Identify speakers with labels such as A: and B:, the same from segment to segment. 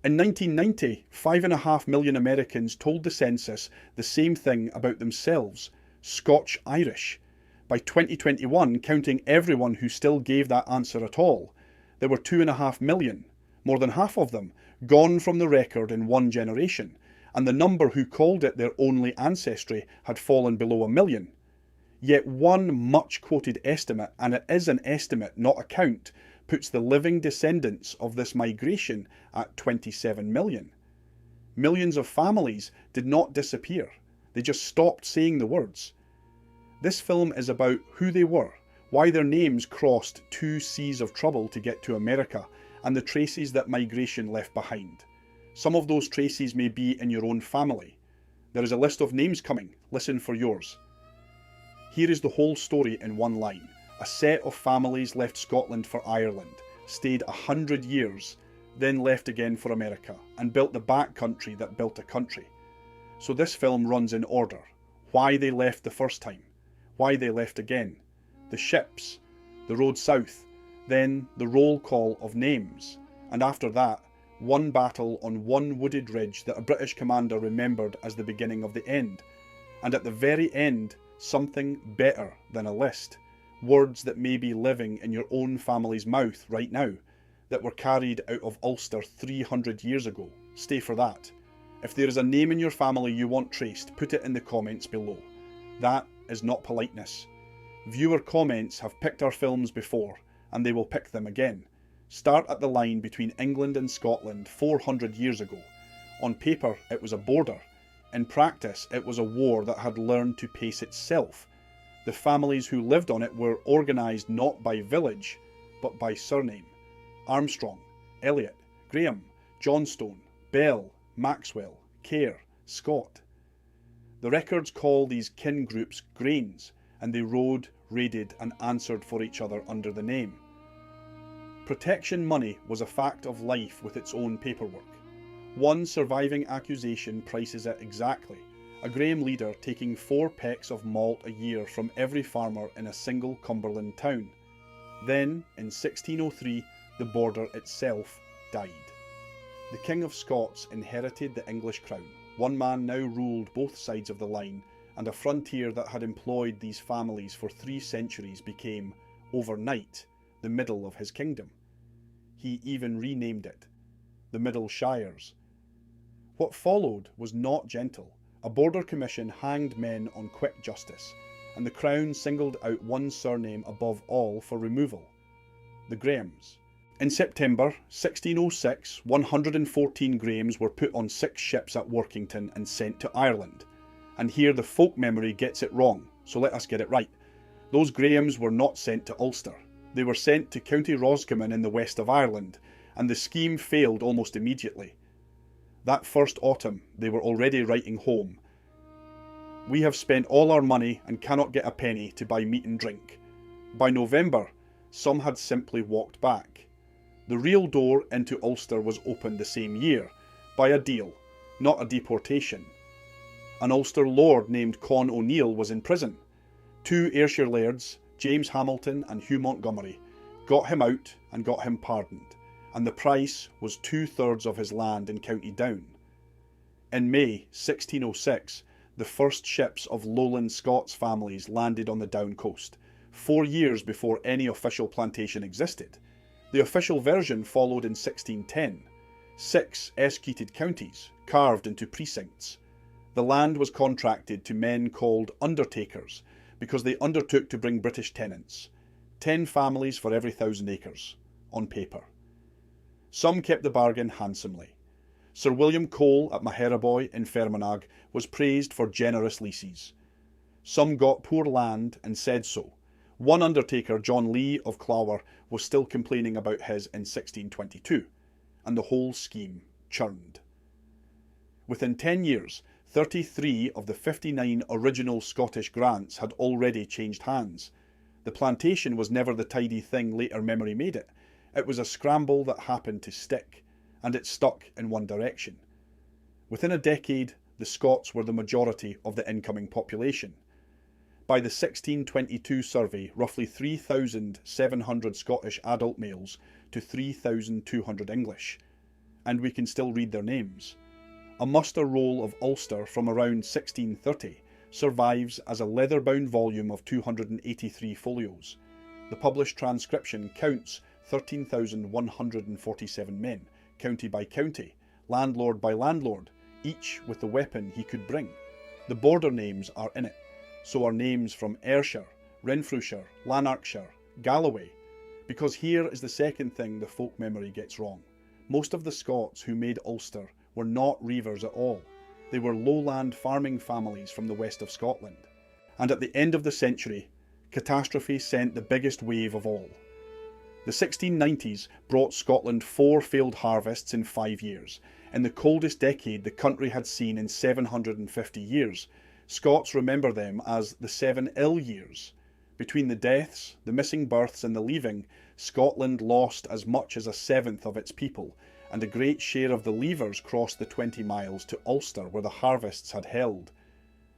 A: In 1990, 5.5 million Americans told the census the same thing about themselves: Scotch-Irish. By 2021, counting everyone who still gave that answer at all, there were 2.5 million, more than half of them, gone from the record in one generation, and the number who called it their only ancestry had fallen below 1 million. Yet one much quoted estimate, and it is an estimate, not a count, puts the living descendants of this migration at 27 million. Millions of families did not disappear, they just stopped saying the words. This film is about who they were, why their names crossed 2 seas of trouble to get to America, and the traces that migration left behind. Some of those traces may be in your own family. There is a list of names coming, listen for yours. Here is the whole story in one line. A set of families left Scotland for Ireland, stayed 100 years, then left again for America, and built the backcountry that built a country. So this film runs in order. Why they left the first time, why they left again, the ships, the road south, then the roll call of names, and after that, one battle on one wooded ridge that a British commander remembered as the beginning of the end. And at the very end, something better than a list. Words that may be living in your own family's mouth right now, that were carried out of Ulster 300 years ago. Stay for that. If there is a name in your family you want traced, put it in the comments below. That is not politeness. Viewer comments have picked our films before, and they will pick them again. Start at the line between England and Scotland 400 years ago. On paper, it was a border. In practice, it was a war that had learned to pace itself. The families who lived on it were organised not by village, but by surname. Armstrong, Elliot, Graham, Johnstone, Bell, Maxwell, Kerr, Scott. The records call these kin groups grains, and they rode, raided and answered for each other under the name. Protection money was a fact of life with its own paperwork. One surviving accusation prices it exactly, a Graham leader taking 4 pecks of malt a year from every farmer in a single Cumberland town. Then, in 1603, the border itself died. The King of Scots inherited the English crown. One man now ruled both sides of the line, and a frontier that had employed these families for 3 centuries became, overnight, the middle of his kingdom. He even renamed it, the Middle Shires. What followed was not gentle. A border commission hanged men on quick justice, and the Crown singled out one surname above all for removal: the Grahams. In September 1606, 114 Grahams were put on 6 ships at Workington and sent to Ireland. And here the folk memory gets it wrong, so let us get it right. Those Grahams were not sent to Ulster. They were sent to County Roscommon in the west of Ireland, and the scheme failed almost immediately. That first autumn, they were already writing home. We have spent all our money and cannot get a penny to buy meat and drink. By November, some had simply walked back. The real door into Ulster was opened the same year, by a deal, not a deportation. An Ulster lord named Con O'Neill was in prison. 2 Ayrshire lairds, James Hamilton and Hugh Montgomery, got him out and got him pardoned, and the price was 2/3 of his land in County Down. In May 1606, the first ships of lowland Scots families landed on the Down coast, 4 years before any official plantation existed. The official version followed in 1610. 6 escuted counties, carved into precincts. The land was contracted to men called undertakers, because they undertook to bring British tenants. 10 families for every 1,000 acres, on paper. Some kept the bargain handsomely. Sir William Cole at Maheraboy in Fermanagh was praised for generous leases. Some got poor land and said so. One undertaker, John Lee of Clogher, was still complaining about his in 1622, and the whole scheme churned. Within 10 years, 33 of the 59 original Scottish grants had already changed hands. The plantation was never the tidy thing later memory made it. It was a scramble that happened to stick, and it stuck in one direction. Within a decade, the Scots were the majority of the incoming population. By the 1622 survey, roughly 3,700 Scottish adult males to 3,200 English. and we can still read their names. A muster roll of Ulster from around 1630 survives as a leather-bound volume of 283 folios. The published transcription counts 13,147 men, county by county, landlord by landlord, each with the weapon he could bring. The border names are in it, so are names from Ayrshire, Renfrewshire, Lanarkshire, Galloway, because here is the second thing the folk memory gets wrong. Most of the Scots who made Ulster were not reivers at all. They were lowland farming families from the west of Scotland. And at the end of the century, catastrophe sent the biggest wave of all. The 1690s brought Scotland 4 failed harvests in 5 years. In the coldest decade the country had seen in 750 years. Scots remember them as the 7 ill years. Between the deaths, the missing births and the leaving, Scotland lost as much as 1/7 of its people, and a great share of the leavers crossed the 20 miles to Ulster where the harvests had held.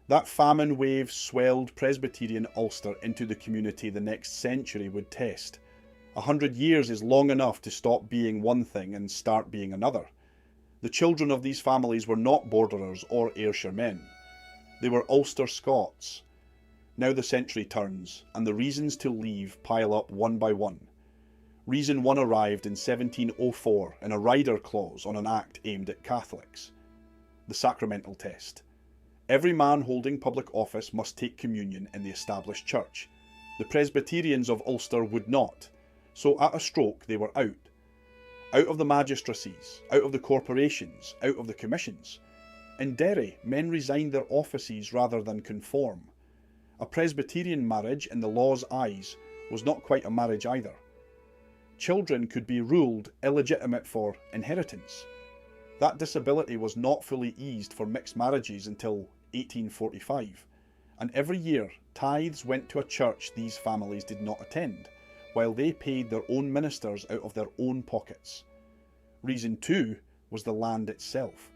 A: That famine wave swelled Presbyterian Ulster into the community the next century would test. 100 years is long enough to stop being one thing and start being another. The children of these families were not borderers or Ayrshire men. They were Ulster Scots. Now the century turns, and the reasons to leave pile up one by one. Reason 1 arrived in 1704 in a rider clause on an act aimed at Catholics. The sacramental test. Every man holding public office must take communion in the established church. The Presbyterians of Ulster would not, so at a stroke they were out. Out of the magistracies, out of the corporations, out of the commissions. In Derry, men resigned their offices rather than conform. A Presbyterian marriage in the law's eyes was not quite a marriage either. Children could be ruled illegitimate for inheritance. That disability was not fully eased for mixed marriages until 1845, and every year tithes went to a church these families did not attend, while they paid their own ministers out of their own pockets. Reason 2 was the land itself.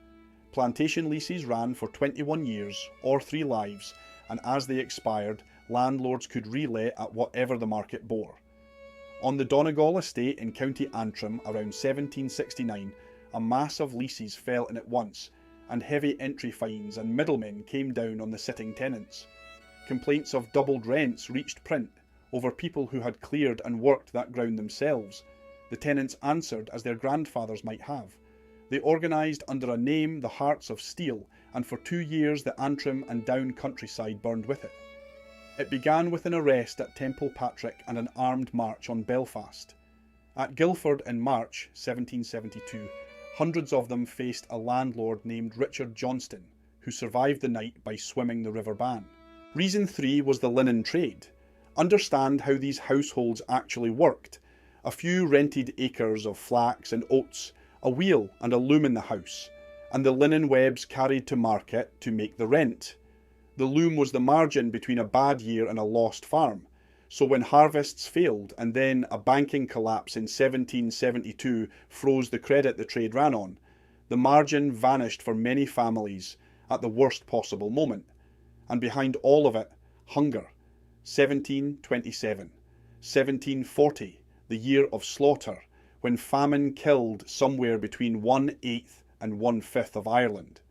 A: Plantation leases ran for 21 years or 3 lives, and as they expired, landlords could relet at whatever the market bore. On the Donegal estate in County Antrim around 1769, a mass of leases fell in at once, and heavy entry fines and middlemen came down on the sitting tenants. Complaints of doubled rents reached print over people who had cleared and worked that ground themselves. The tenants answered as their grandfathers might have. They organised under a name the Hearts of Steel, and for 2 years the Antrim and Down countryside burned with it. It began with an arrest at Temple Patrick and an armed march on Belfast. At Guildford in March 1772, hundreds of them faced a landlord named Richard Johnston, who survived the night by swimming the River Bann. Reason 3 was the linen trade. Understand how these households actually worked. A few rented acres of flax and oats, a wheel and a loom in the house, and the linen webs carried to market to make the rent. The loom was the margin between a bad year and a lost farm, so when harvests failed and then a banking collapse in 1772 froze the credit the trade ran on, the margin vanished for many families at the worst possible moment, and behind all of it, hunger. 1727, 1740, the year of slaughter, when famine killed somewhere between 1/8 and 1/5 of Ireland.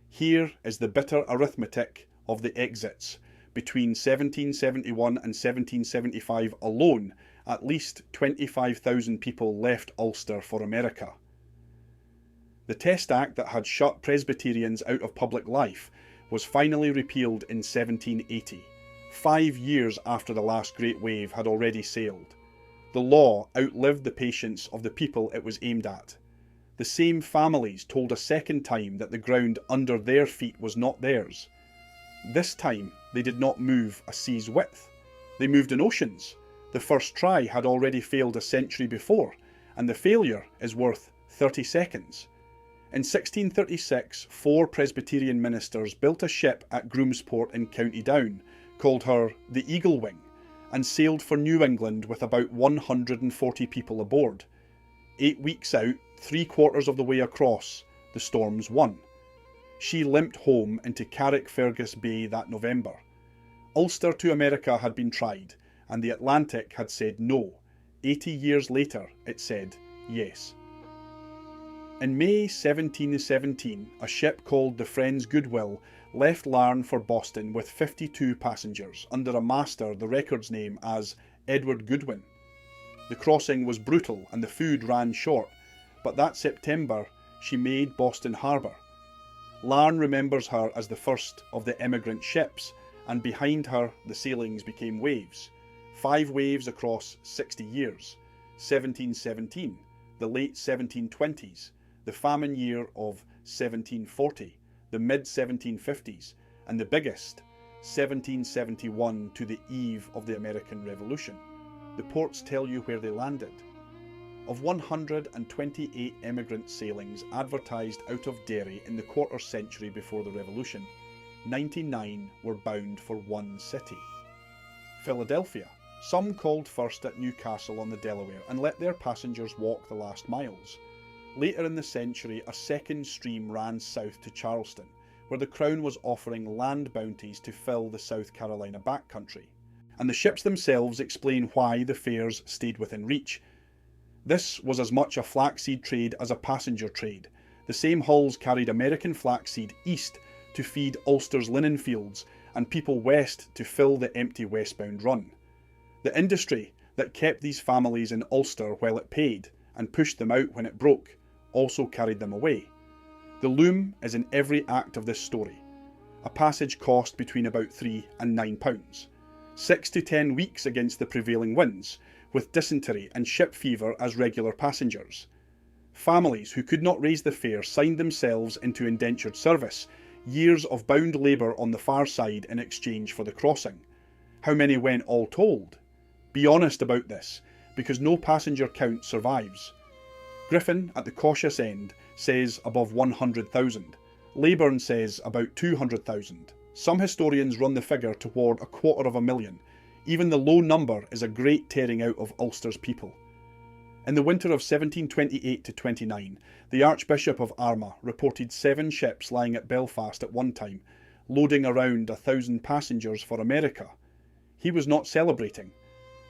A: Here is the bitter arithmetic of the exits. Between 1771 and 1775 alone, at least 25,000 people left Ulster for America. The Test Act that had shut Presbyterians out of public life was finally repealed in 1780, 5 years after the last great wave had already sailed. The law outlived the patience of the people it was aimed at. The same families told a second time that the ground under their feet was not theirs. This time they did not move a sea's width. They moved an ocean's. The first try had already failed a century before, and the failure is worth 30 seconds. In 1636, 4 Presbyterian ministers built a ship at Groomsport in County Down, called her the Eagle Wing, and sailed for New England with about 140 people aboard. 8 weeks out, 3/4 of the way across, the storms won. She limped home into Carrickfergus Bay that November. Ulster to America had been tried, and the Atlantic had said no. 80 years later, it said yes. In May 1717, a ship called the Friends Goodwill left Larne for Boston with 52 passengers under a master the records name as Edward Goodwin. The crossing was brutal and the food ran short, but that September she made Boston Harbour. Larne remembers her as the first of the emigrant ships, and behind her the sailings became waves. 5 waves across 60 years. 1717, the late 1720s, the famine year of 1740, the mid-1750s, and the biggest, 1771 to the eve of the American Revolution. The ports tell you where they landed. Of 128 emigrant sailings advertised out of Derry in the quarter century before the Revolution, 99 were bound for one city, Philadelphia. Some called first at Newcastle on the Delaware and let their passengers walk the last miles. Later in the century, a second stream ran south to Charleston, where the Crown was offering land bounties to fill the South Carolina backcountry. And the ships themselves explain why the fares stayed within reach. This was as much a flaxseed trade as a passenger trade. The same hulls carried American flaxseed east to feed Ulster's linen fields and people west to fill the empty westbound run. The industry that kept these families in Ulster while it paid and pushed them out when it broke also carried them away. The loom is in every act of this story. A passage cost between about £3 and £9. 6 to 10 weeks against the prevailing winds, with dysentery and ship fever as regular passengers. Families who could not raise the fare signed themselves into indentured service, years of bound labour on the far side in exchange for the crossing. How many went all told? Be honest about this, because no passenger count survives. Griffin, at the cautious end, says above 100,000. Leyburn says about 200,000. Some historians run the figure toward 250,000. Even the low number is a great tearing out of Ulster's people. In the winter of 1728-29, the Archbishop of Armagh reported 7 ships lying at Belfast at one time, loading around 1,000 passengers for America. He was not celebrating,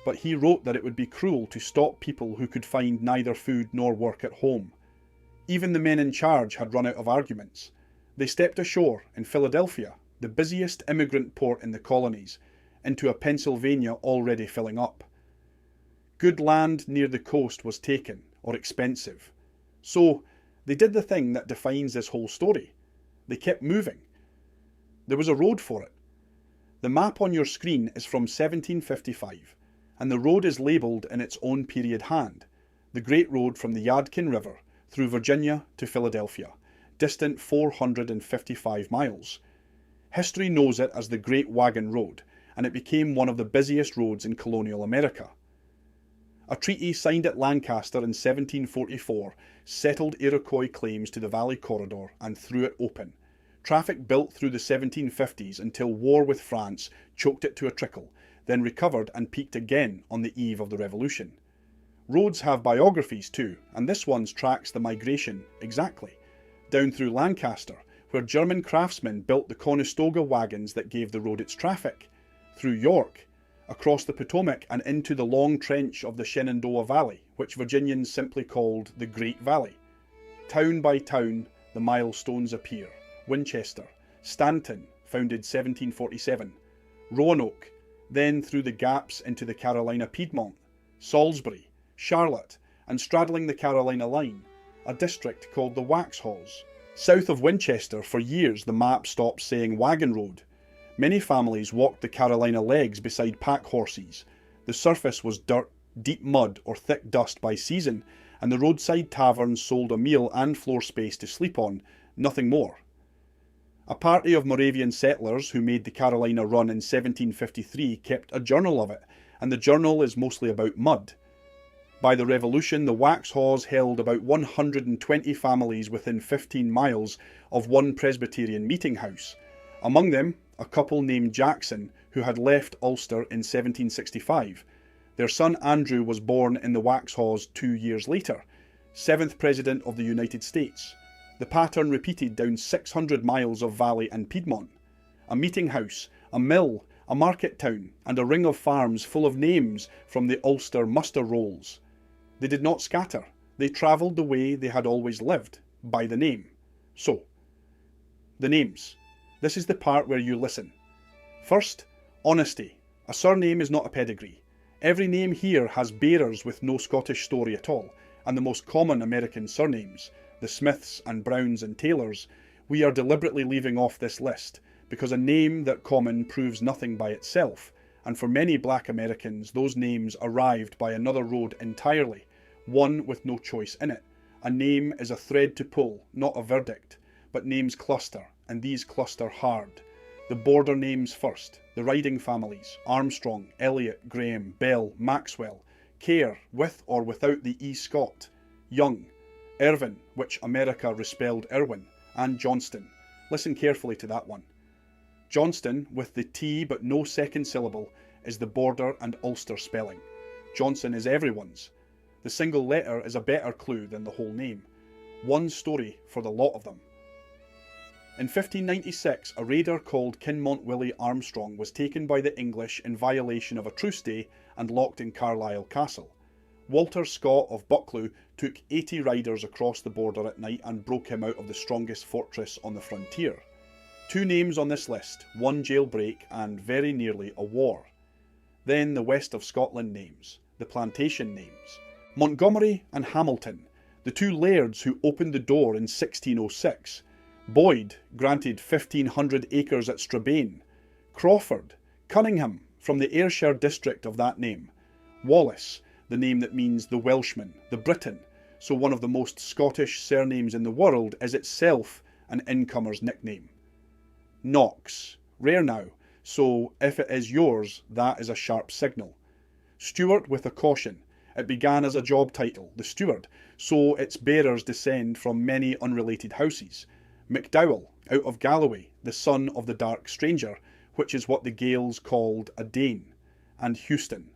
A: but he wrote that it would be cruel to stop people who could find neither food nor work at home. Even the men in charge had run out of arguments. They stepped ashore in Philadelphia, the busiest immigrant port in the colonies, into a Pennsylvania already filling up. Good land near the coast was taken, or expensive. So they did the thing that defines this whole story. They kept moving. There was a road for it. The map on your screen is from 1755, and the road is labelled in its own period hand, the Great Road from the Yadkin River through Virginia to Philadelphia, distant 455 miles. History knows it as the Great Wagon Road, and it became one of the busiest roads in colonial America. A treaty signed at Lancaster in 1744 settled Iroquois claims to the Valley Corridor and threw it open. Traffic built through the 1750s until war with France choked it to a trickle, then recovered and peaked again on the eve of the Revolution. Roads have biographies too, and this one's tracks the migration exactly. Down through Lancaster, where German craftsmen built the Conestoga wagons that gave the road its traffic. Through York, across the Potomac and into the long trench of the Shenandoah Valley, which Virginians simply called the Great Valley. Town by town, the milestones appear. Winchester, Stanton, founded 1747, Roanoke, then through the gaps into the Carolina Piedmont, Salisbury, Charlotte, and straddling the Carolina line, a district called the Waxhaws. South of Winchester, for years the map stopped saying Wagon Road. Many families walked the Carolina legs beside pack horses. The surface was dirt, deep mud, or thick dust by season, and the roadside taverns sold a meal and floor space to sleep on, nothing more. A party of Moravian settlers who made the Carolina run in 1753 kept a journal of it, and the journal is mostly about mud. By the Revolution, the Waxhaws held about 120 families within 15 miles of one Presbyterian meeting house. Among them, a couple named Jackson, who had left Ulster in 1765. Their son Andrew was born in the Waxhaws 2 years later, 7th President of the United States. The pattern repeated down 600 miles of valley and Piedmont. A meeting house, a mill, a market town, and a ring of farms full of names from the Ulster muster rolls. They did not scatter. They travelled the way they had always lived, by the name. So, the names. This is the part where you listen. First, honesty. A surname is not a pedigree. Every name here has bearers with no Scottish story at all, and the most common American surnames, the Smiths and Browns and Taylors, we are deliberately leaving off this list, because a name that common proves nothing by itself, and for many black Americans those names arrived by another road entirely, one with no choice in it. A name is a thread to pull, not a verdict, but names cluster, and these cluster hard. The border names first, the riding families, Armstrong, Elliot, Graham, Bell, Maxwell, Kerr, with or without the E. Scott, Young, Irvin, which America respelled Irwin, and Johnston. Listen carefully to that one. Johnston, with the T but no second syllable, is the border and Ulster spelling. Johnson is everyone's. The single letter is a better clue than the whole name. One story for the lot of them. In 1596, a raider called Kinmont Willie Armstrong was taken by the English in violation of a truce day and locked in Carlisle Castle. Walter Scott of Buccleuch took 80 riders across the border at night and broke him out of the strongest fortress on the frontier. Two names on this list, one jailbreak and very nearly a war. Then the west of Scotland names, the plantation names. Montgomery and Hamilton, the two lairds who opened the door in 1606. Boyd, granted 1,500 acres at Strabane. Crawford, Cunningham, from the Ayrshire district of that name. Wallace, the name that means the Welshman, the Briton, so one of the most Scottish surnames in the world is itself an incomer's nickname. Knox, rare now, so if it is yours, that is a sharp signal. Stewart with a caution. It began as a job title, the steward, so its bearers descend from many unrelated houses. MacDowell, out of Galloway, the son of the Dark Stranger, which is what the Gaels called a Dane, and Houston.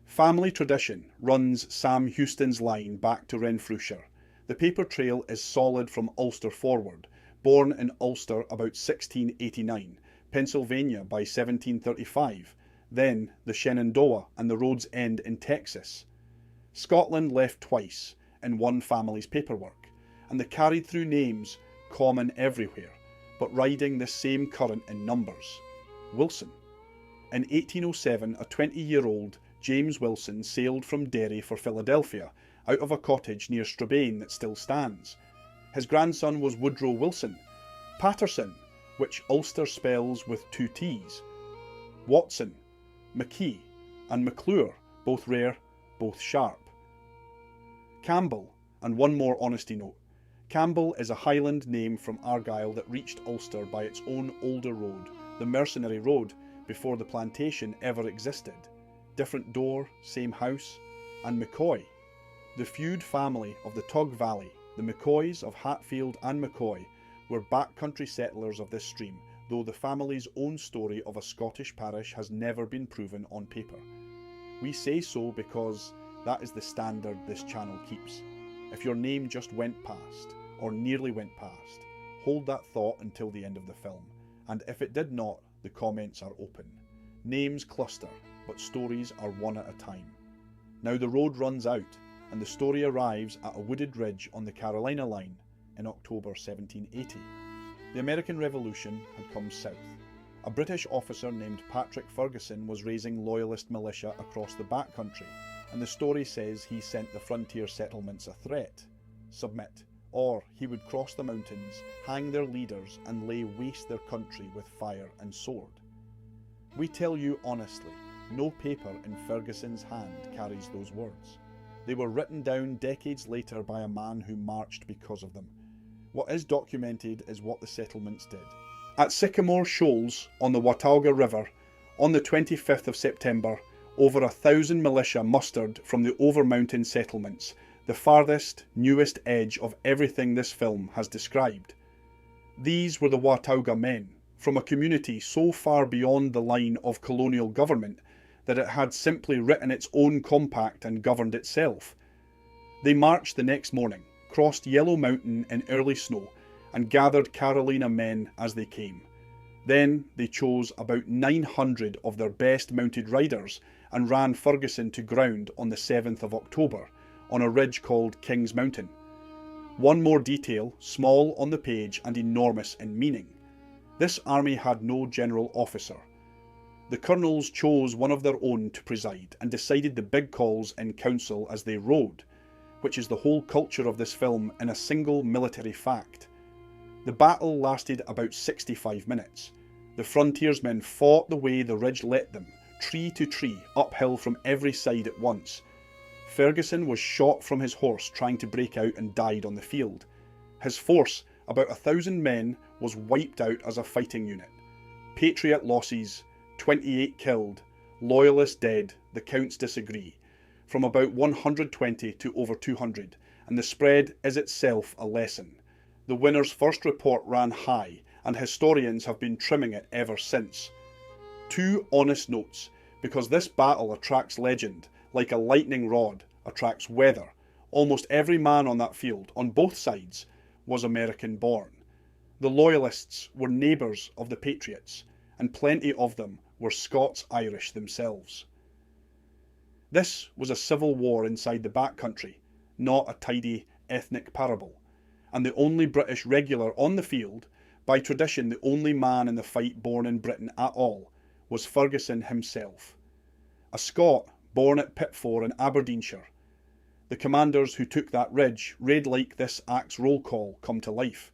A: Family tradition runs Sam Houston's line back to Renfrewshire. The paper trail is solid from Ulster forward, born in Ulster about 1689, Pennsylvania by 1735, then the Shenandoah and the road's end in Texas. Scotland left twice, in one family's paperwork, and the carried through names common everywhere, but riding the same current in numbers. Wilson. In 1807, a 20-year-old James Wilson sailed from Derry for Philadelphia, out of a cottage near Strabane that still stands. His grandson was Woodrow Wilson. Patterson, which Ulster spells with two T's. Watson, McKee, and McClure, both rare, both sharp. Campbell, and one more honesty note. Campbell is a Highland name from Argyll that reached Ulster by its own older road, the Mercenary Road, before the plantation ever existed. Different door, same house. And McCoy, the feud family of the Tug Valley. The McCoys of Hatfield and McCoy were backcountry settlers of this stream, though the family's own story of a Scottish parish has never been proven on paper. We say so because that is the standard this channel keeps. If your name just went past, or nearly went past, hold that thought until the end of the film, and if it did not, the comments are open. Names cluster, but stories are one at a time. Now the road runs out, and the story arrives at a wooded ridge on the Carolina line in October 1780. The American Revolution had come south. A British officer named Patrick Ferguson was raising loyalist militia across the backcountry, and the story says he sent the frontier settlements a threat. Submit, or he would cross the mountains, hang their leaders, and lay waste their country with fire and sword. We tell you honestly, no paper in Ferguson's hand carries those words. They were written down decades later by a man who marched because of them. What is documented is what the settlements did. At Sycamore Shoals on the Watauga River, on the 25th of September, over 1,000 militia mustered from the over-mountain settlements, the farthest, newest edge of everything this film has described. These were the Watauga men, from a community so far beyond the line of colonial government that it had simply written its own compact and governed itself. They marched the next morning, crossed Yellow Mountain in early snow, and gathered Carolina men as they came. Then they chose about 900 of their best mounted riders and ran Ferguson to ground on the 7th of October, on a ridge called King's Mountain. One more detail, small on the page and enormous in meaning. This army had no general officer. The colonels chose one of their own to preside and decided the big calls in council as they rode, which is the whole culture of this film in a single military fact. The battle lasted about 65 minutes. The frontiersmen fought the way the ridge let them, tree to tree, uphill from every side at once. Ferguson was shot from his horse trying to break out and died on the field. His force, about 1,000 men, was wiped out as a fighting unit. Patriot losses, 28 killed, loyalists dead, the counts disagree, from about 120 to over 200, and the spread is itself a lesson. The winner's first report ran high, and historians have been trimming it ever since. 2 honest notes, because this battle attracts legend, like a lightning rod attracts weather. Almost every man on that field, on both sides, was American born. The Loyalists were neighbours of the Patriots, and plenty of them were Scots-Irish themselves. This was a civil war inside the backcountry, not a tidy ethnic parable, and the only British regular on the field, by tradition the only man in the fight born in Britain at all, was Ferguson himself. A Scot born at Pitford in Aberdeenshire. The commanders who took that ridge read like this act's roll call come to life.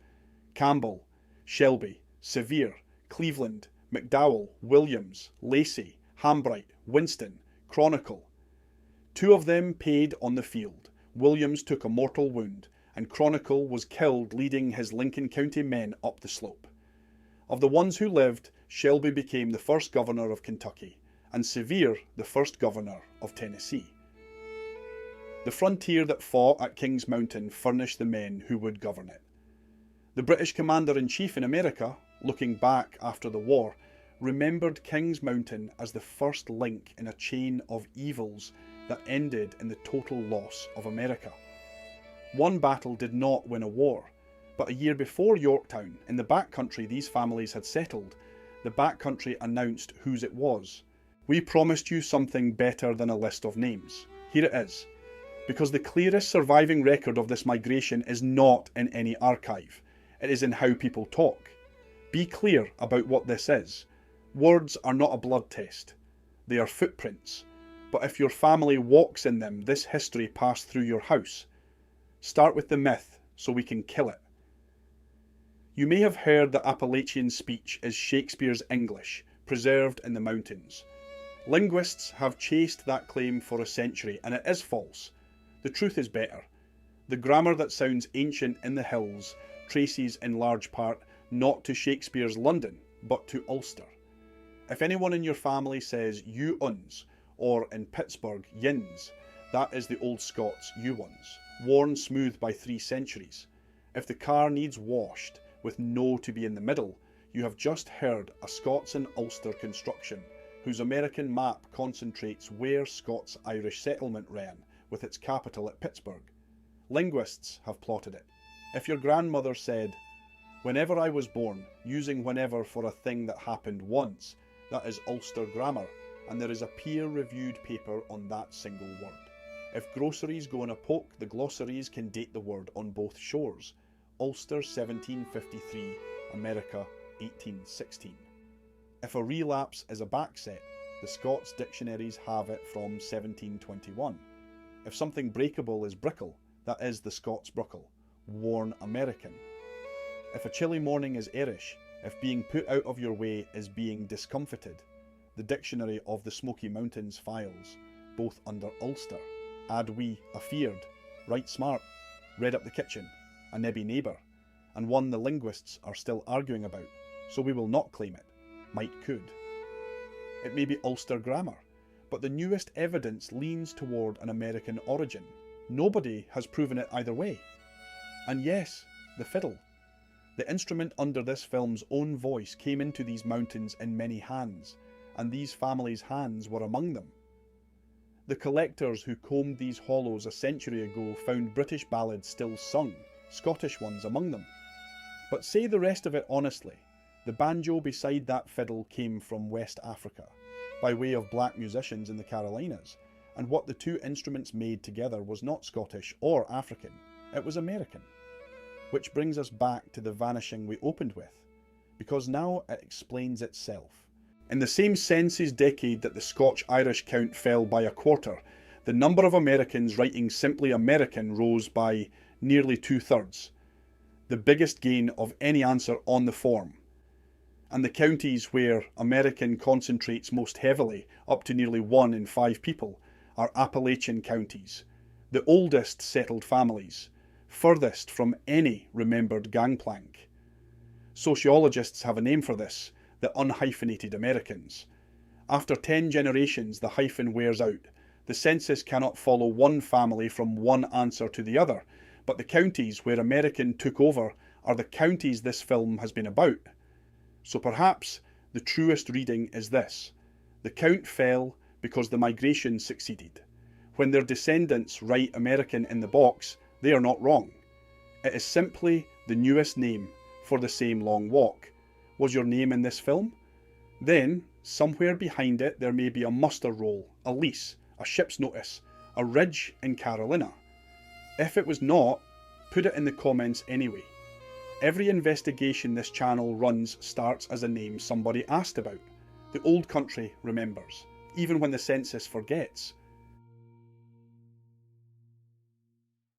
A: Campbell, Shelby, Sevier, Cleveland, McDowell, Williams, Lacey, Hambright, Winston, Chronicle. 2 of them paid on the field. Williams took a mortal wound, and Chronicle was killed leading his Lincoln County men up the slope. Of the ones who lived, Shelby became the first governor of Kentucky, and Sevier the first governor of Tennessee. The frontier that fought at King's Mountain furnished the men who would govern it. The British Commander-in-Chief in America, looking back after the war, remembered King's Mountain as the first link in a chain of evils that ended in the total loss of America. One battle did not win a war, but a year before Yorktown, in the backcountry these families had settled, the backcountry announced whose it was. We promised you something better than a list of names. Here it is. Because the clearest surviving record of this migration is not in any archive. It is in how people talk. Be clear about what this is. Words are not a blood test. They are footprints. But if your family walks in them, this history passed through your house. Start with the myth so we can kill it. You may have heard that Appalachian speech is Shakespeare's English, preserved in the mountains. Linguists have chased that claim for a century, and it is false. The truth is better. The grammar that sounds ancient in the hills traces in large part not to Shakespeare's London, but to Ulster. If anyone in your family says you uns, or in Pittsburgh yins, that is the old Scots you uns, worn smooth by 3 centuries. If the car needs washed, with no to be in the middle, you have just heard a Scots and Ulster construction, whose American map concentrates where Scots-Irish settlement ran, with its capital at Pittsburgh. Linguists have plotted it. If your grandmother said, "Whenever I was born," using whenever for a thing that happened once, that is Ulster grammar, and there is a peer-reviewed paper on that single word. If groceries go in a poke, the glossaries can date the word on both shores. Ulster 1753, America 1816. If a relapse is a backset, the Scots dictionaries have it from 1721. If something breakable is brickle, that is the Scots bruckle, worn American. If a chilly morning is Irish, if being put out of your way is being discomfited, the Dictionary of the Smoky Mountains files, both under Ulster, add we afeard, right smart, red up the kitchen, a nebby neighbour, and one the linguists are still arguing about, so we will not claim it, might could. It may be Ulster grammar, but the newest evidence leans toward an American origin. Nobody has proven it either way. And yes, the fiddle. The instrument under this film's own voice came into these mountains in many hands, and these families' hands were among them. The collectors who combed these hollows a century ago found British ballads still sung, Scottish ones among them. But say the rest of it honestly, the banjo beside that fiddle came from West Africa, by way of black musicians in the Carolinas, And what the two instruments made together was not Scottish or African, it was American. Which brings us back to the Vanishing we opened with, because now it explains itself. In the same census decade that the Scotch-Irish count fell by a quarter, the number of Americans writing simply American rose by nearly 2/3, the biggest gain of any answer on the form. And the counties where American concentrates most heavily, up to nearly 1 in 5 people, are Appalachian counties, the oldest settled families, furthest from any remembered gangplank. Sociologists have a name for this, the unhyphenated Americans. After 10 generations, the hyphen wears out. The census cannot follow one family from one answer to the other, but the counties where American took over are the counties this film has been about. So perhaps the truest reading is this: the count fell because the migration succeeded. When their descendants write American in the box, they are not wrong. It is simply the newest name for the same long walk. Was your name in this film? Then, somewhere behind it there may be a muster roll, a lease, a ship's notice, a ridge in Carolina. If it was not, put it in the comments anyway. Every investigation this channel runs starts as a name somebody asked about. The old country remembers, even when the census forgets.